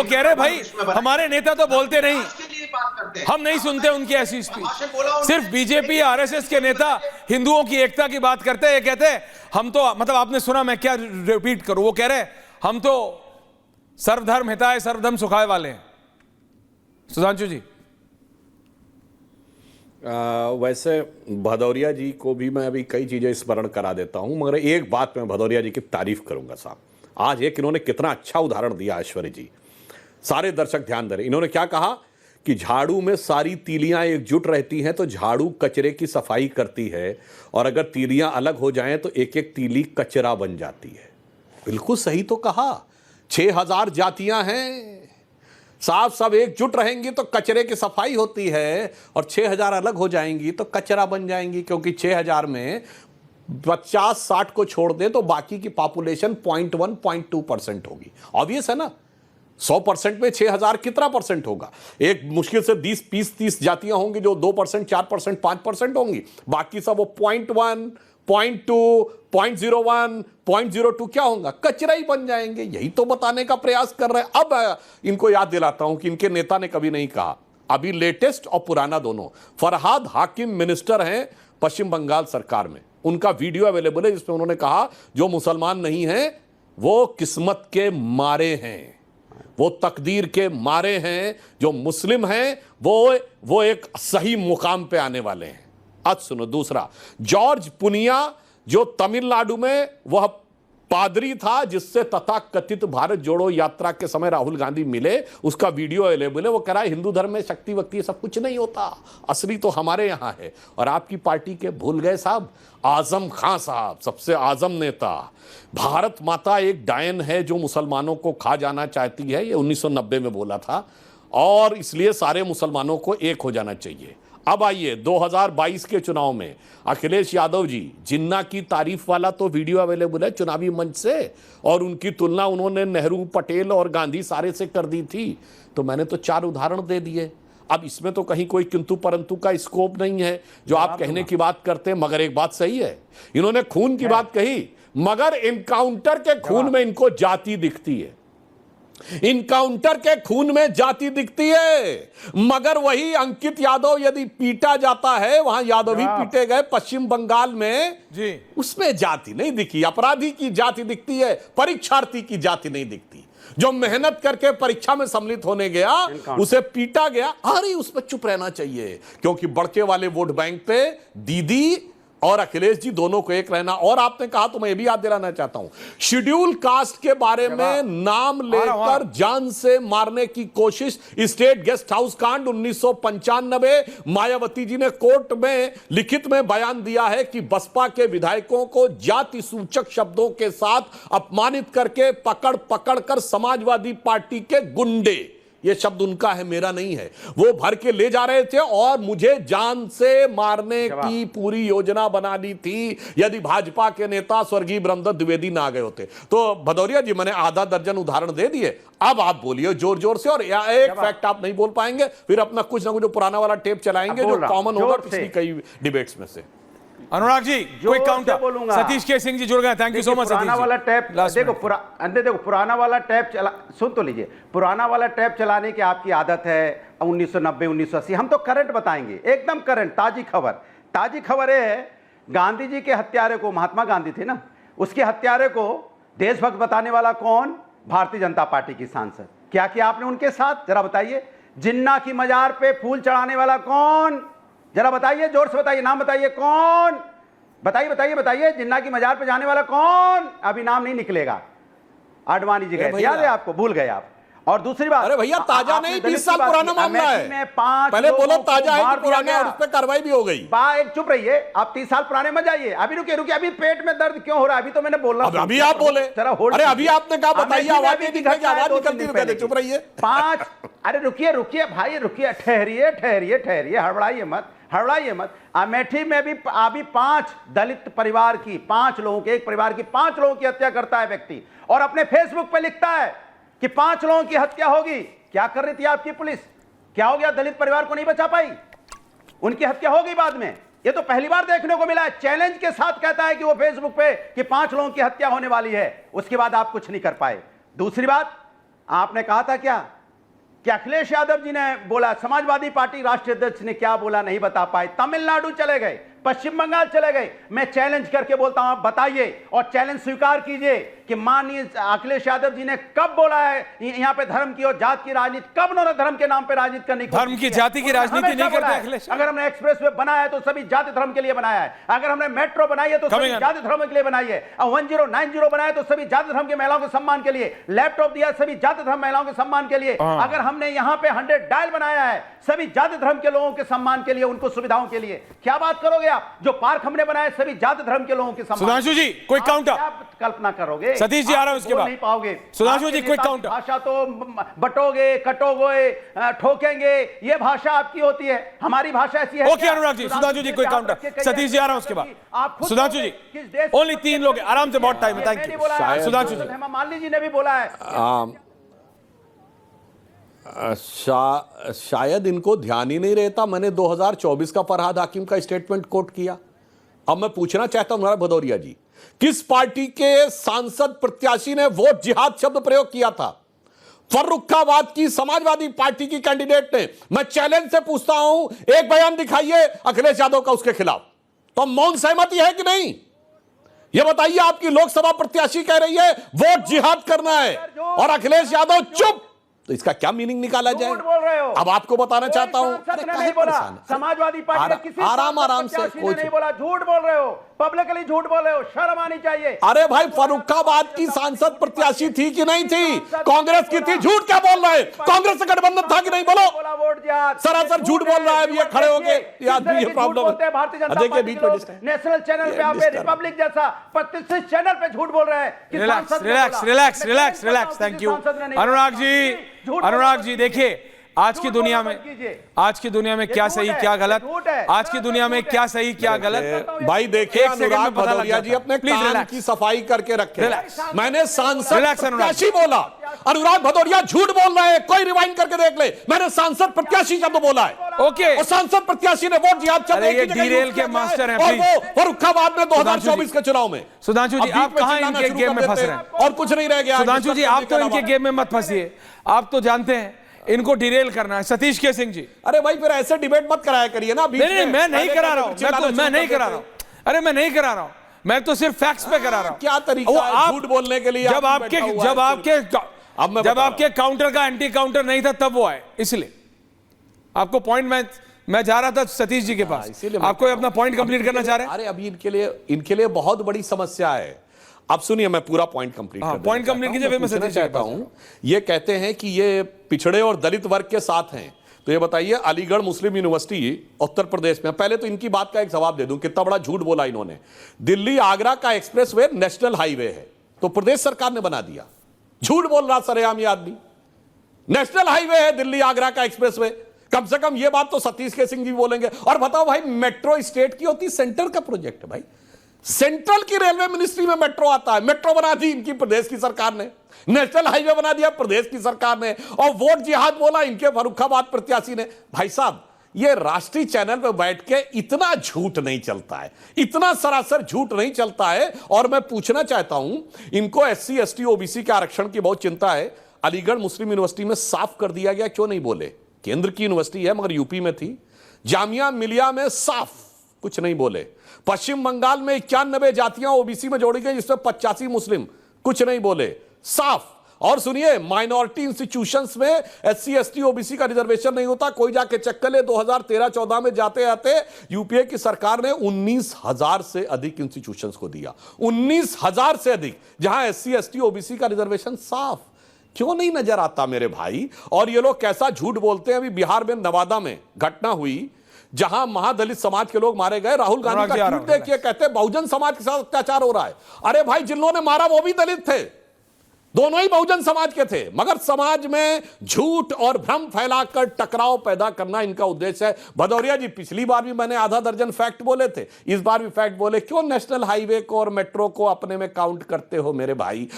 कह रहे भाई हमारे नेता तो बोलते नहीं, हम नहीं सुनते उनकी ऐसी स्पीच। सिर्फ बीजेपी आरएसएस के नेता हिंदुओं की एकता की बात करते हैं, कहते हैं हम तो, मतलब आपने सुना, मैं क्या रिपीट करूं, वो कह रहे हम तो सर्वधर्म हिताय सर्वधर्म सुखाय वाले हैं। सुधांशु जी। वैसे भदौरिया जी को भी मैं अभी कई चीजें स्मरण करा देता हूं, मगर एक बात मैं भदौरिया जी की तारीफ करूंगा साहब। आज एक इन्होंने कितना अच्छा उदाहरण दिया ऐश्वर्य जी, सारे दर्शक ध्यान दे रहे। इन्होंने क्या कहा कि झाड़ू में सारी तीलियां एकजुट रहती हैं तो झाड़ू कचरे की सफाई करती है, और अगर तीलियां अलग हो जाएं तो एक एक तीली कचरा बन जाती है। बिल्कुल सही तो कहा। 6000 जातियां हैं साहब, सब एकजुट रहेंगी तो कचरे की सफाई होती है, और 6000 अलग हो जाएंगी तो कचरा बन जाएंगी, क्योंकि 6000 में 50-60 को छोड़ दे तो बाकी की पॉपुलेशन 0.1-0.2% होगी। ऑब्वियस है ना, 100% में 6000 कितना परसेंट होगा? एक मुश्किल से 20-30 जातियां होंगी जो 2%, 4%, 5% होंगी, बाकी सब वो 0.1, 0.2, 0.01, 0.02 क्या होगा? कचरा ही बन जाएंगे। यही तो बताने का प्रयास कर रहे हैं। अब इनको याद दिलाता हूं कि इनके नेता ने कभी नहीं कहा, अभी लेटेस्ट और पुराना दोनों, फरहाद हाकिम मिनिस्टर हैं पश्चिम बंगाल सरकार में, उनका वीडियो अवेलेबल है जिसमें उन्होंने कहा जो मुसलमान नहीं हैं वो किस्मत के मारे हैं, वो तकदीर के मारे हैं, जो मुस्लिम हैं वो एक सही मुकाम पे आने वाले हैं। आज सुनो दूसरा, जॉर्ज पुनिया जो तमिलनाडु में वह पादरी था जिससे तथाकथित भारत जोड़ो यात्रा के समय राहुल गांधी मिले, उसका वीडियो अवेलेबल है। वो कह रहा है हिंदू धर्म में शक्ति वक्ति सब कुछ नहीं होता, असली तो हमारे यहां है। और आपकी पार्टी के भूल गए साहब, आजम खां साहब, सबसे आजम नेता। भारत माता एक डायन है जो मुसलमानों को खा जाना चाहती है, ये 1990 में बोला था, और इसलिए सारे मुसलमानों को एक हो जाना चाहिए। अब आइए 2022 के चुनाव में अखिलेश यादव जी, जिन्ना की तारीफ वाला तो वीडियो अवेलेबल है चुनावी मंच से, और उनकी तुलना उन्होंने नेहरू, पटेल और गांधी सारे से कर दी थी। तो मैंने तो 4 उदाहरण दे दिए। अब इसमें तो कहीं कोई किंतु परंतु का स्कोप नहीं है जो आप कहने की बात करते हैं। मगर एक बात सही है, इन्होंने खून की बात कही, मगर इनकाउंटर के खून में इनको जाति दिखती है। इनकाउंटर के खून में जाति दिखती है, मगर वही अंकित यादव यदि पीटा जाता है, वहां यादव ही पीटे गए पश्चिम बंगाल में जी, उसमें जाति नहीं दिखी। अपराधी की जाति दिखती है, परीक्षार्थी की जाति नहीं दिखती। जो मेहनत करके परीक्षा में सम्मिलित होने गया उसे पीटा गया, अरे उस पर चुप रहना चाहिए, क्योंकि बड़के वाले वोट बैंक पे दीदी और अखिलेश जी दोनों को एक रहना। और आपने कहा तो मैं ये भी याद दिलाना चाहता हूं, शेड्यूल कास्ट के बारे में नाम लेकर जान से मारने की कोशिश, स्टेट गेस्ट हाउस कांड 1995, मायावती जी ने कोर्ट में लिखित में बयान दिया है कि बसपा के विधायकों को जाति सूचक शब्दों के साथ अपमानित करके पकड़ पकड़ कर समाजवादी पार्टी के गुंडे, ये शब्द उनका है मेरा नहीं है, वो भर के ले जा रहे थे, और मुझे जान से मारने की पूरी योजना बना ली थी यदि भाजपा के नेता स्वर्गीय ब्रह्मदत्त द्विवेदी ना गए होते। तो भदौरिया जी, मैंने आधा दर्जन उदाहरण दे दिए, अब आप बोलिए जोर जोर से, और एक फैक्ट आप नहीं बोल पाएंगे फिर अपना कुछ ना कुछ पुराना वाला टेप चलाएंगे जो कॉमन होगा पिछली कई डिबेट्स में से। अनुराग जी कोई काउंटर बोलूंगा। सतीश के सिंह जी जुड़ गए, थैंक यू सो मच। पुराना वाला टैप देखो, पुराना वाला टैप चला, सुन तो लीजिए, पुराना वाला टैप चलाने की आपकी आदत है 1990, 1980। हम तो करंट बताएंगे, एकदम करंट ताजी खबर। ताजी खबर है, गांधी जी के हत्यारे को, महात्मा गांधी थे ना, उसके हत्यारे को देशभक्त बताने वाला कौन? भारतीय जनता पार्टी की सांसद। क्या किया आपने उनके साथ, जरा बताइए। जिन्ना की मजार पे फूल चढ़ाने वाला कौन, जरा बताइए, जोर से बताइए, नाम बताइए कौन, बताइए बताइए बताइए, जिन्ना की मजार पे जाने वाला कौन? अभी नाम नहीं निकलेगा। आडवाणी जी गए, याद है आपको, भूल गए आप। और दूसरी बात, अरे भैया ताजा नहीं, 20 साल पुराना मामला है। पहले बोलो ताजा है कि पुराना है, और उस पर कार्रवाई भी हो गई। एक चुप रहिए आप, 30 साल पुराने मत जाइए। अभी रुकिए रुकिए, अभी पेट में दर्द क्यों हो रहा है? अभी तो मैंने बोलना, अभी आप बोले। अरे अभी आपने कहा बताइए, आवाज नहीं दिखेगी, आवाज निकलती है, चुप रहिए। 5, अरे रुकिए रुकिए भाई, रुकिए, ठहरिए ठहरिए ठहरिए, हड़बड़ाइए मत, हड़बड़ाइए मत। अमेठी में भी अभी 5 दलित परिवार की, 5 लोगों के, एक परिवार की 5 लोगों की हत्या करता है व्यक्ति, और अपने फेसबुक पे लिखता है कि 5 लोगों की हत्या होगी। क्या कर रही थी आपकी पुलिस? क्या हो गया? दलित परिवार को नहीं बचा पाई, उनकी हत्या हो गई बाद में। ये तो पहली बार देखने को मिला है, चैलेंज के साथ कहता है कि वो फेसबुक पे कि 5 लोगों की हत्या होने वाली है, उसके बाद आप कुछ नहीं कर पाए। दूसरी बात, आपने कहा था क्या कि अखिलेश यादव जी ने बोला, समाजवादी पार्टी राष्ट्रीय अध्यक्ष ने क्या बोला नहीं बता पाए, तमिलनाडु चले गए, पश्चिम बंगाल चले गए। मैं चैलेंज करके बोलता हूं, आप बताइए और चैलेंज स्वीकार कीजिए कि माननीय अखिलेश यादव जी ने कब बोला है यहां पे धर्म की और जात की राजनीति, कब उन्होंने धर्म के नाम पे राजनीति करने की धर्म की जाति की राजनीति नहीं करते अखिलेश। अगर हमने एक्सप्रेस वे बनाया है तो सभी जाति धर्म के लिए बनाया है, अगर हमने मेट्रो बनाई है तो सभी जाति धर्म के लिए बनाई है, और 1090 बनाया तो सभी जाति धर्म के महिलाओं के सम्मान के लिए, लैपटॉप दिया सभी जाति धर्म महिलाओं के सम्मान के लिए, अगर हमने यहां पे 100 डायल बनाया है सभी जाति धर्म के लोगों के सम्मान के लिए, उनको सुविधाओं के लिए। क्या बात करोगे आप? जो पार्क हमने बनाए सभी जाति धर्म के लोगों के सम्मान। सुधांशु जी कोई काउंटर, आप कल्पना करोगे? सतीश जी आ रहा है उसके बाद, नहीं पाओगे सुधांशु जी कोई काउंटर। भाषा तो बटोगे कटोगे ठोकेंगे, ये भाषा आपकी होती है, हमारी भाषा ऐसी है। ओके अनुराग जी, सुधांशु जी कोई काउंटर, सतीश जी आ रहा है उसके बाद। सुधांशु जी ओनली 3 लोग, आराम से, बहुत टाइम है, थैंक यू। सुधांशु जी, हेमा मालिनी जी ने भी बोला है। शायद इनको ध्यान ही नहीं रहता, मैंने 2024 का फरहाद हाकिम का स्टेटमेंट कोट किया। अब मैं पूछना चाहता हूं भदौरिया जी, किस पार्टी के सांसद प्रत्याशी ने वोट जिहाद शब्द प्रयोग किया था? फर्रुखाबाद की समाजवादी पार्टी की कैंडिडेट ने। मैं चैलेंज से पूछता हूं, एक बयान दिखाइए अखिलेश यादव का उसके खिलाफ। तो मौन सहमति है कि नहीं, यह बताइए। आपकी लोकसभा प्रत्याशी कह रही है वोट जिहाद करना है और अखिलेश यादव चुप, तो इसका क्या मीनिंग निकाला जाए? बोल रहे हो। अब आपको बताना चाहता हूं, नहीं बोला समाजवादी पार्टी किसी आराम से कोई नहीं बोला, झूठ बोल रहे हो, पब्लिकली झूठ बोल रहे हो, शर्म आनी चाहिए। अरे भाई फर्रुखाबाद की सांसद प्रत्याशी थी कि नहीं थी? कांग्रेस की थी, झूठ क्या बोल रहे हैं? कांग्रेस से गठबंधन था कि नहीं? बोलो, सरासर झूठ बोल रहा है ये खड़े होके। ये प्रॉब्लम है भारतीय जनता पार्टी बीच में नेशनल चैनल पे, आप रिपब्लिक जैसा प्रतिष्ठित चैनल पे झूठ बोल रहे हैं। Relax, thank you Anurag ji. देखिए आज की दुनिया में क्या सही क्या गलत, आज की दुनिया में क्या सही क्या गलत, भाई देखिए अनुराग भदौरिया जी अपने कान की सफाई करके रखे। मैंने सांसद प्रत्याशी बोला, अनुराग भदौरिया झूठ बोल रहे हैं, कोई रिवाइंड करके देख ले। मैंने सांसद प्रत्याशी शब्द बोला है, ओके, और सांसद प्रत्याशी ने वोट जिहाद शब्द ये डीरेल के मास्टर हैं, और वो फर्रुखाबाद में 2024 के चुनाव में। सुधांशु जी आप कहां इनके गेम में फंस रहे हैं? और कुछ नहीं रह गया। सुधांशु जी आप तो इनके गेम में मत फंसिए, आप तो जानते हैं इनको डिरेल करना है। सतीश के सिंह जी, अरे भाई फिर ऐसे डिबेट मत कराया करिए ना। नहीं, मैं नहीं करा रहा हूं, मैं नहीं करा रहा हूं, अरे मैं नहीं करा रहा हूं, मैं तो सिर्फ फैक्ट्स पे करा रहा हूं। क्या तरीका है झूठ बोलने के लिए? जब आपके काउंटर का एंटी काउंटर नहीं था तब वो आए, इसलिए आपको पॉइंट मैं जा रहा था सतीश जी के पास, आपको अपना पॉइंट कंप्लीट करना चाह रहे हैं। अरे अभी इनके लिए बहुत बड़ी समस्या है। अब सुनिए, मैं पूरा पॉइंट कंप्लीट कीजिए, फिर मैं सतीश चाहता हूं। ये कहते हैं कि ये पिछड़े और दलित वर्ग के साथ हैं, तो ये बताइए अलीगढ़ मुस्लिम यूनिवर्सिटी उत्तर प्रदेश में, पहले तो इनकी बात का एक जवाब दे दूं, कितना बड़ा झूठ बोला इन्होंने। दिल्ली आगरा का एक्सप्रेसवे नेशनल हाईवे है, तो प्रदेश सरकार ने बना दिया। झूठ बोल रहा सरेआम ये आदमी। नेशनल हाईवे है दिल्ली आगरा का एक्सप्रेसवे, कम से कम ये बात तो सतीश के सिंह जी बोलेंगे। और बताओ भाई, मेट्रो स्टेट की होती, सेंटर का प्रोजेक्ट है भाई। सेंट्रल की रेलवे मिनिस्ट्री में मेट्रो आता है, मेट्रो बना दी इनकी प्रदेश की सरकार ने, नेशनल हाईवे बना दिया प्रदेश की सरकार ने, और वोट जिहाद बोला इनके फर्रुखाबाद प्रत्याशी ने। भाई साहब, ये राष्ट्रीय चैनल पे बैठ के इतना झूठ नहीं चलता है, इतना सरासर झूठ नहीं चलता है। और मैं पूछना चाहता हूं, इनको SC ST OBC के आरक्षण की बहुत चिंता है। अलीगढ़ मुस्लिम यूनिवर्सिटी में साफ कर दिया गया, क्यों नहीं बोले? केंद्र की यूनिवर्सिटी है मगर यूपी में थी। जामिया मिलिया में साफ कुछ नहीं बोले। पश्चिम बंगाल में 91 जातियां OBC में जोड़ी गई, जिसमें 85 मुस्लिम, कुछ नहीं बोले, साफ। और सुनिए, माइनॉरिटी इंस्टीट्यूशंस में SC ST OBC का रिजर्वेशन नहीं होता, कोई जाके चेक कर ले। 2013-14 में जाते आते यूपीए की सरकार ने 19,000 से अधिक इंस्टीट्यूशंस को दिया, 19,000 से अधिक, जहां SC ST OBC का रिजर्वेशन साफ। क्यों नहीं नजर आता मेरे भाई? और ये लोग कैसा झूठ बोलते हैं। अभी बिहार में नवादा में घटना हुई, जहां महादलित समाज के लोग मारे गए। राहुल गांधी का ट्वीट देखिए, कहते हैं बहुजन समाज के साथ अत्याचार हो रहा है। अरे भाई, जिन्होंने मारा वो भी दलित थे, दोनों ही बहुजन समाज के थे, मगर समाज में झूठ और भ्रम फैलाकर टकराव पैदा करना इनका उद्देश्य है। भदौरिया जी, पिछली बार भी मैंने आधा दर्जन फैक्ट बोले थे, इस बार भी फैक्ट बोले। क्यों नेशनल हाईवे को और मेट्रो को अपने में काउंट करते हो मेरे भाई?